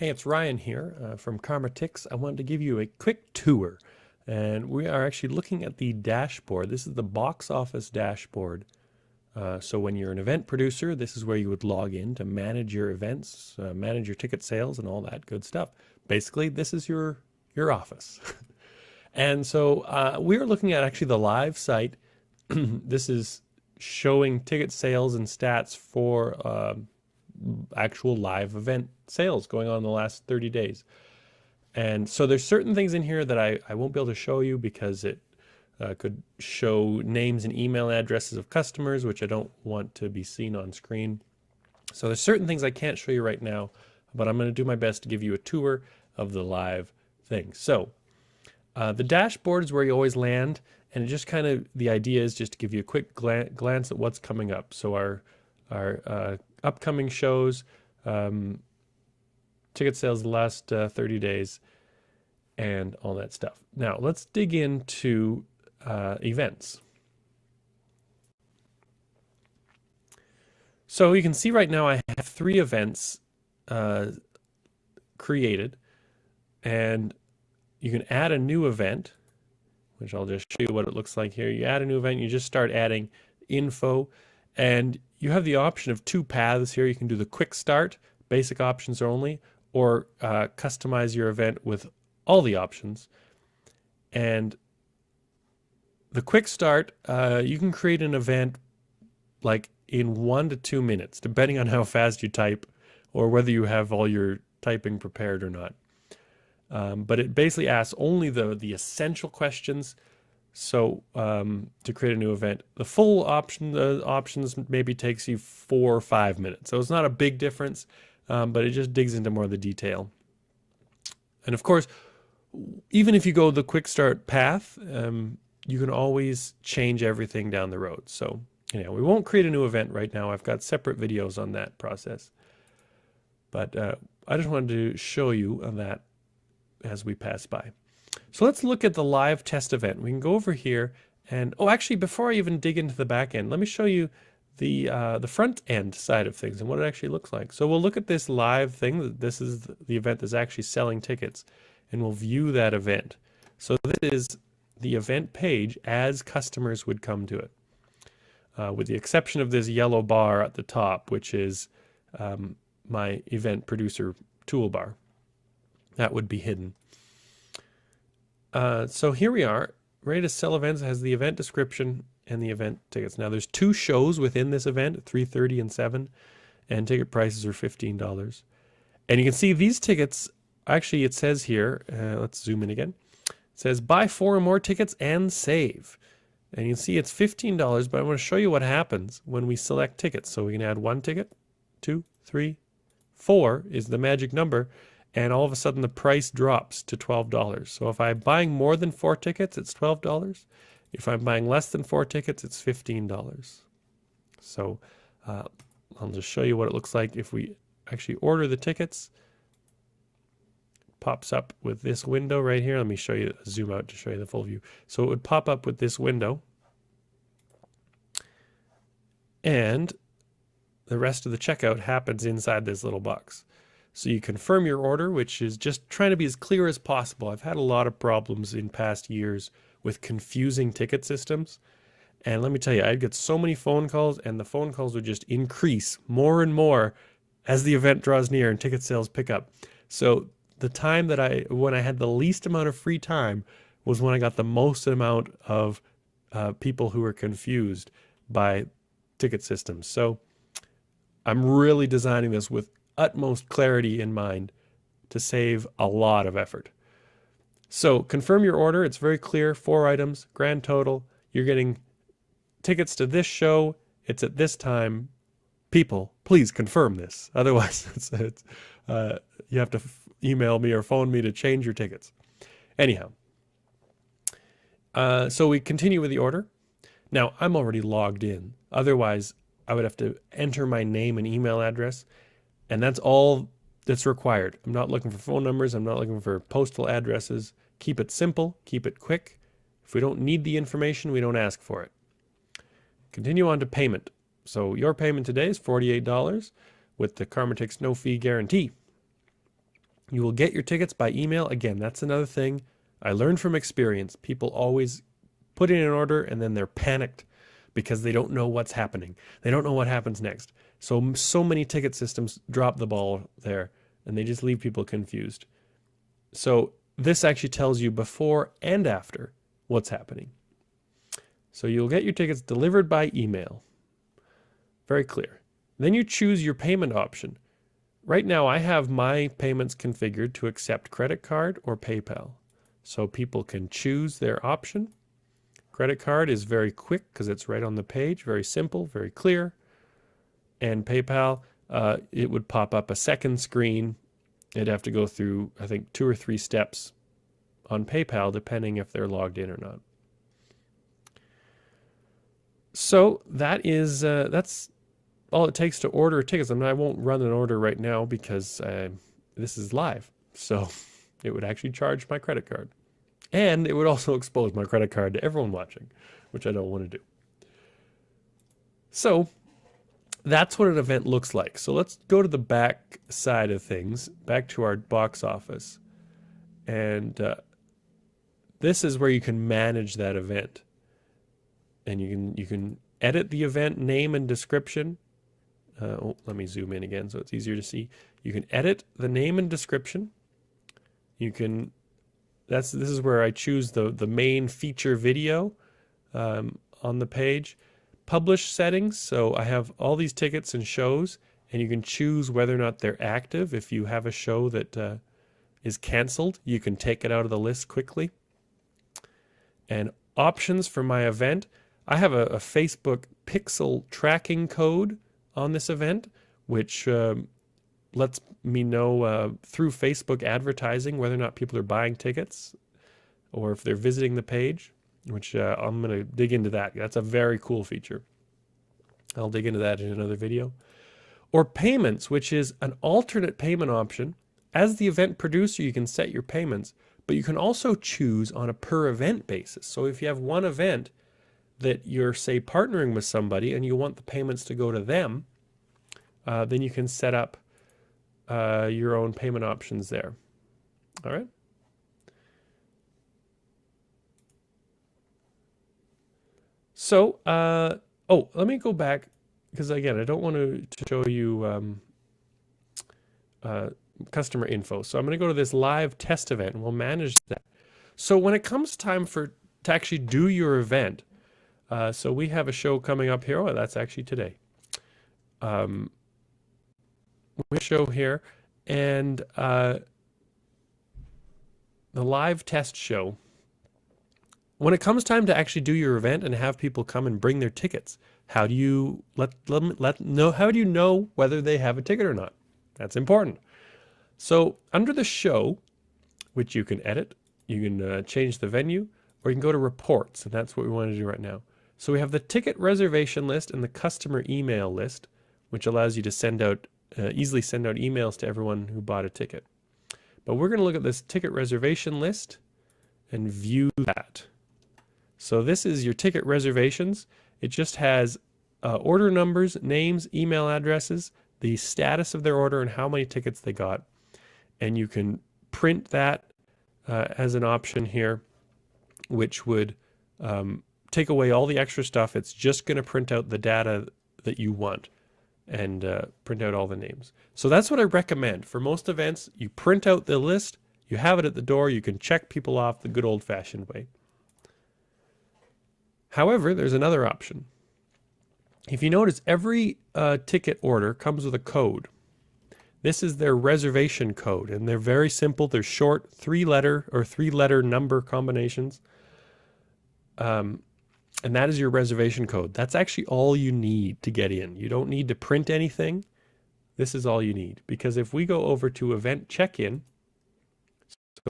Hey, it's Ryan here from Karmatix. I wanted to give you a quick tour, and we are actually looking at the dashboard. This is the box office dashboard. So when you're an event producer, this is where you would log in to manage your events, manage your ticket sales, and all that good stuff. Basically, this is your office. And so we're looking at actually the live site. This is showing ticket sales and stats for actual live event sales going on in the last 30 days. And so there's certain things in here that I won't be able to show you because it could show names and email addresses of customers, which I don't want to be seen on screen. So there's certain things I can't show you right now, but I'm going to do my best to give you a tour of the live thing. So the dashboard is where you always land, and it just kind of, the idea is just to give you a quick glance at what's coming up. So our upcoming shows, ticket sales the last 30 days, and all that stuff. Now let's dig into events. So you can see right now I have 3 events created, and you can add a new event, which I'll just show you what it looks like here. You add a new event, you just start adding info, and you have the option of 2 paths here. You can do the quick start, basic options only, or customize your event with all the options. And the quick start, you can create an event like in 1 to 2 minutes, depending on how fast you type or whether you have all your typing prepared or not. But it basically asks only the essential questions. So to create a new event, the full options maybe takes you 4 or 5 minutes. So it's not a big difference, but it just digs into more of the detail. And of course, even if you go the quick start path, you can always change everything down the road. So, you know, we won't create a new event right now. I've got separate videos on that process. But I just wanted to show you that as we pass by. So let's look at the live test event. We can go over here and, oh, actually, before I even dig into the back end, let me show you the front end side of things and what it actually looks like. So we'll look at this live thing. This is the event that's actually selling tickets, and we'll view that event. So this is the event page as customers would come to it, with the exception of this yellow bar at the top, which is my event producer toolbar. That would be hidden. So here we are, ready to sell events. It has the event description and the event tickets. Now there's 2 shows within this event, 3:30 and 7, and ticket prices are $15. And you can see these tickets, actually it says here, let's zoom in again. It says buy 4 or more tickets and save. And you can see it's $15, but I want to show you what happens when we select tickets. So we can add 1 ticket, 2, 3, 4 is the magic number. And all of a sudden the price drops to $12. So if I'm buying more than 4 tickets, it's $12. If I'm buying less than 4 tickets, it's $15. So I'll just show you what it looks like if we actually order the tickets. It pops up with this window right here. Let me show you, zoom out to show you the full view. So it would pop up with this window, and the rest of the checkout happens inside this little box. So you confirm your order, which is just trying to be as clear as possible. I've had a lot of problems in past years with confusing ticket systems. And let me tell you, I'd get so many phone calls, and the phone calls would just increase more and more as the event draws near and ticket sales pick up. So the time that when I had the least amount of free time was when I got the most amount of people who were confused by ticket systems. So I'm really designing this with utmost clarity in mind to save a lot of effort. So confirm your order. It's very clear, 4 items, grand total. You're getting tickets to this show. It's at this time. People, please confirm this. Otherwise, you have to email me or phone me to change your tickets. Anyhow, so we continue with the order. Now, I'm already logged in. Otherwise, I would have to enter my name and email address. And that's all that's required. I'm not looking for phone numbers. I'm not looking for postal addresses. Keep it simple. Keep it quick. If we don't need the information, we don't ask for it. Continue on to payment. So your payment today is $48 with the Karmatix no fee guarantee. You will get your tickets by email. Again, that's another thing I learned from experience. People always put in an order and then they're panicked because they don't know what's happening. They don't know what happens next. So many ticket systems drop the ball there and they just leave people confused. So this actually tells you before and after what's happening. So you'll get your tickets delivered by email. Very clear. Then you choose your payment option. Right now I have my payments configured to accept credit card or PayPal. So people can choose their option. Credit card is very quick because it's right on the page, very simple, very clear. And PayPal, it would pop up a second screen. It'd have to go through, I think, 2 or 3 steps on PayPal, depending if they're logged in or not. So that's all it takes to order tickets. I mean, I won't run an order right now because this is live. So it would actually charge my credit card. And it would also expose my credit card to everyone watching, which I don't want to do. So that's what an event looks like. So let's go to the back side of things, back to our box office. And this is where you can manage that event. And you can edit the event name and description. Let me zoom in again so it's easier to see. You can edit the name and description. You can this is where I choose the main feature video on the page. Publish settings, so I have all these tickets and shows, and you can choose whether or not they're active. If you have a show that is canceled, you can take it out of the list quickly. And options for my event, I have a Facebook pixel tracking code on this event, which lets me know through Facebook advertising whether or not people are buying tickets or if they're visiting the page, which I'm going to dig into that. That's a very cool feature. I'll dig into that in another video. Or payments, which is an alternate payment option. As the event producer, you can set your payments, but you can also choose on a per event basis. So if you have one event that you're, say, partnering with somebody and you want the payments to go to them, then you can set up your own payment options there. All right. So, let me go back because again, I don't want to show you customer info. So I'm going to go to this live test event and we'll manage that. So when it comes time to actually do your event, so we have a show coming up here. Oh, that's actually today. We show here, and the live test show. When it comes time to actually do your event and have people come and bring their tickets, how do you how do you know whether they have a ticket or not? That's important. So under the show, which you can edit, you can change the venue, or you can go to reports, and that's what we want to do right now. So we have the ticket reservation list and the customer email list, which allows you to send out easily send out emails to everyone who bought a ticket. But we're going to look at this ticket reservation list and view that. So this is your ticket reservations. It just has order numbers, names, email addresses, the status of their order, and how many tickets they got. And you can print that as an option here, which would take away all the extra stuff. It's just going to print out the data that you want and print out all the names. So that's what I recommend. For most events, you print out the list, you have it at the door, you can check people off the good old-fashioned way. However, there's another option. If you notice, every ticket order comes with a code. This is their reservation code, and they're very simple. They're short, 3-letter number combinations. And that is your reservation code. That's actually all you need to get in. You don't need to print anything. This is all you need. Because if we go over to event check-in,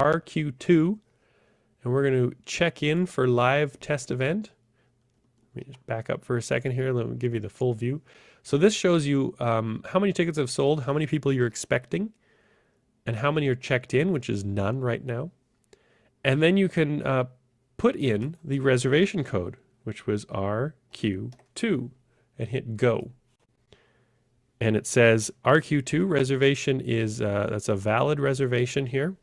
RQ2, and we're going to check in for live test event. Let me just back up for a second here. Let me give you the full view. So this shows you how many tickets have sold, how many people you're expecting, and how many are checked in, which is none right now. And then you can put in the reservation code, which was RQ2, and hit go. and it says RQ2 reservation is, that's a valid reservation here.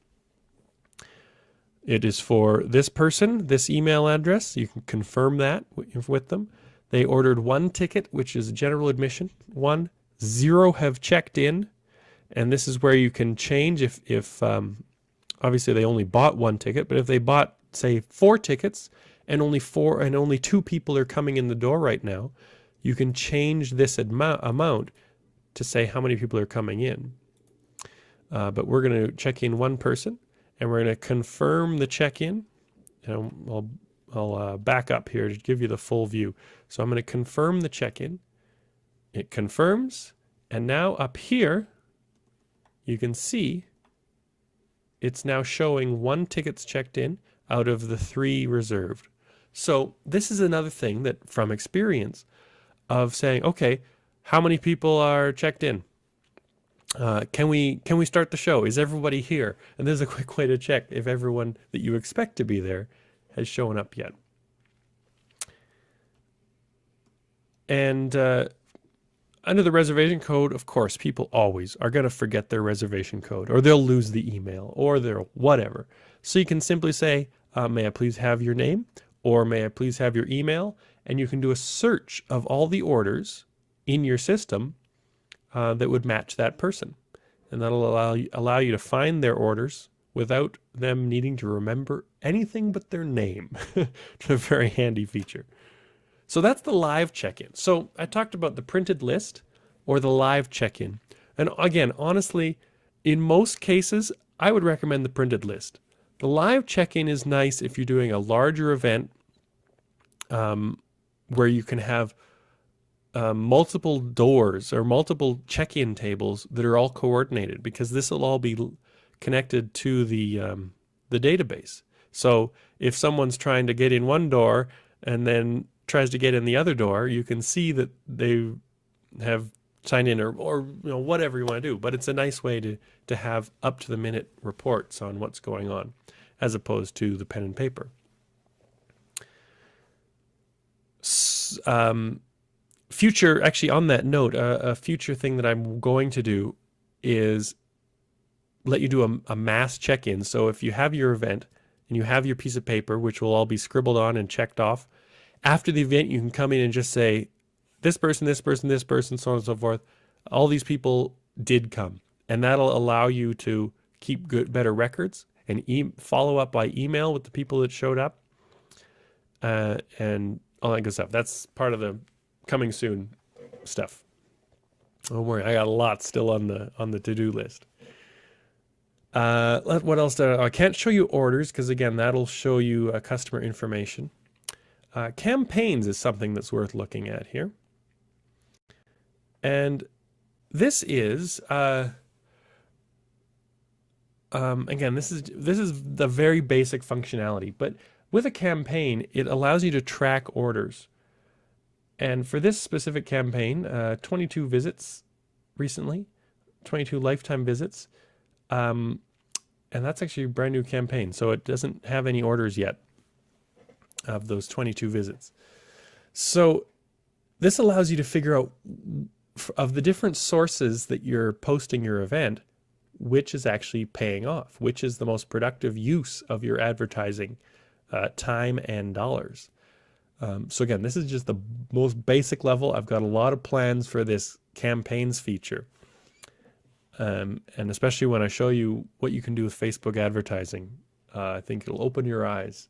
It is for this person, this email address. You can confirm that with them. They ordered 1 ticket, which is general admission. 1, 0 have checked in, and this is where you can change if obviously they only bought 1 ticket, but if they bought, say, 4 tickets and only 2 people are coming in the door right now, you can change this amount to say how many people are coming in. But we're going to check in 1 person, and we're going to confirm the check-in. And I'll back up here to give you the full view. So I'm going to confirm the check-in. It confirms, and now up here, you can see it's now showing 1 tickets checked in out of the 3 reserved. So this is another thing that, from experience, of saying, okay, how many people are checked in? Can we start the show? Is everybody here? And there's a quick way to check if everyone that you expect to be there has shown up yet. And under the reservation code, of course, people always are going to forget their reservation code, or they'll lose the email, or they'll whatever. So you can simply say, may I please have your name, or may I please have your email, and you can do a search of all the orders in your system that would match that person. And that'll allow you to find their orders without them needing to remember anything but their name. It's a very handy feature. So that's the live check-in. So I talked about the printed list or the live check-in. And again, honestly, in most cases, I would recommend the printed list. The live check-in is nice if you're doing a larger event where you can have multiple doors or multiple check-in tables that are all coordinated, because this will all be connected to the database. So if someone's trying to get in one door and then tries to get in the other door, you can see that they have signed in, or whatever you want to do. But it's a nice way to have up to the minute reports on what's going on, as opposed to the pen and paper. Actually, on that note, a future thing that I'm going to do is let you do a mass check-in. So if you have your event and you have your piece of paper, which will all be scribbled on and checked off, after the event, you can come in and just say, this person, this person, this person, so on and so forth. All these people did come. And that'll allow you to keep better records and follow up by email with the people that showed up and all that good stuff. That's part of the coming soon stuff. Don't worry, I got a lot still on the to-do list. What else? I can't show you orders because, again, that'll show you customer information. Campaigns is something that's worth looking at here. And this is, again, this is the very basic functionality. But with a campaign, it allows you to track orders. And for this specific campaign, 22 visits recently, 22 lifetime visits. And that's actually a brand new campaign. So it doesn't have any orders yet of those 22 visits. So this allows you to figure out, of the different sources that you're posting your event, which is actually paying off, which is the most productive use of your advertising time and dollars. So again, this is just the most basic level. I've got a lot of plans for this campaigns feature. And especially when I show you what you can do with Facebook advertising, I think it'll open your eyes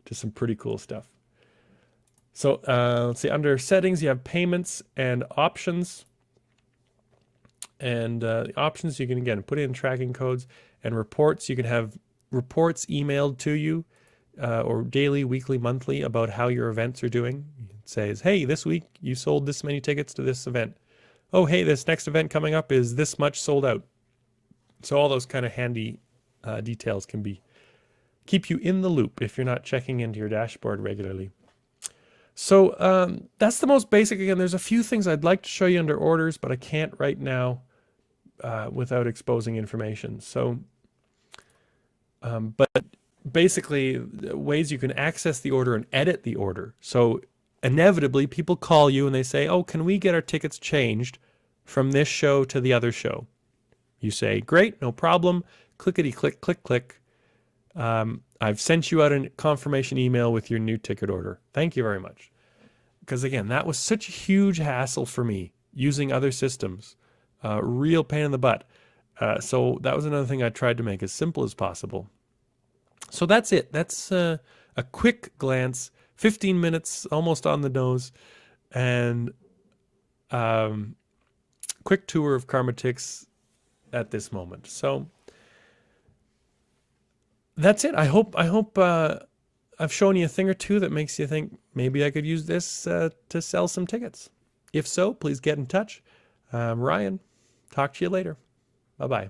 to some pretty cool stuff. So let's see, under settings, you have payments and options. And the options, you can, again, put in tracking codes and reports. You can have reports emailed to you or daily, weekly, monthly about how your events are doing. It says, hey, this week you sold this many tickets to this event. Oh, hey, this next event coming up is this much sold out. So all those kind of handy details can keep you in the loop if you're not checking into your dashboard regularly. So that's the most basic. Again, there's a few things I'd like to show you under orders, but I can't right now without exposing information. So, but basically, ways you can access the order and edit the order. So inevitably, people call you and they say, oh, can we get our tickets changed from this show to the other show. You say, great, no problem. Clickety click, click, click. I've sent you out a confirmation email with your new ticket order. Thank you very much. Because again, that was such a huge hassle for me using other systems. Real pain in the butt. So that was another thing I tried to make as simple as possible. So that's it. That's a quick glance, 15 minutes, almost on the nose, and quick tour of Karmatix at this moment. So that's it. I hope I've shown you a thing or two that makes you think maybe I could use this to sell some tickets. If so, please get in touch. Ryan, talk to you later. Bye-bye.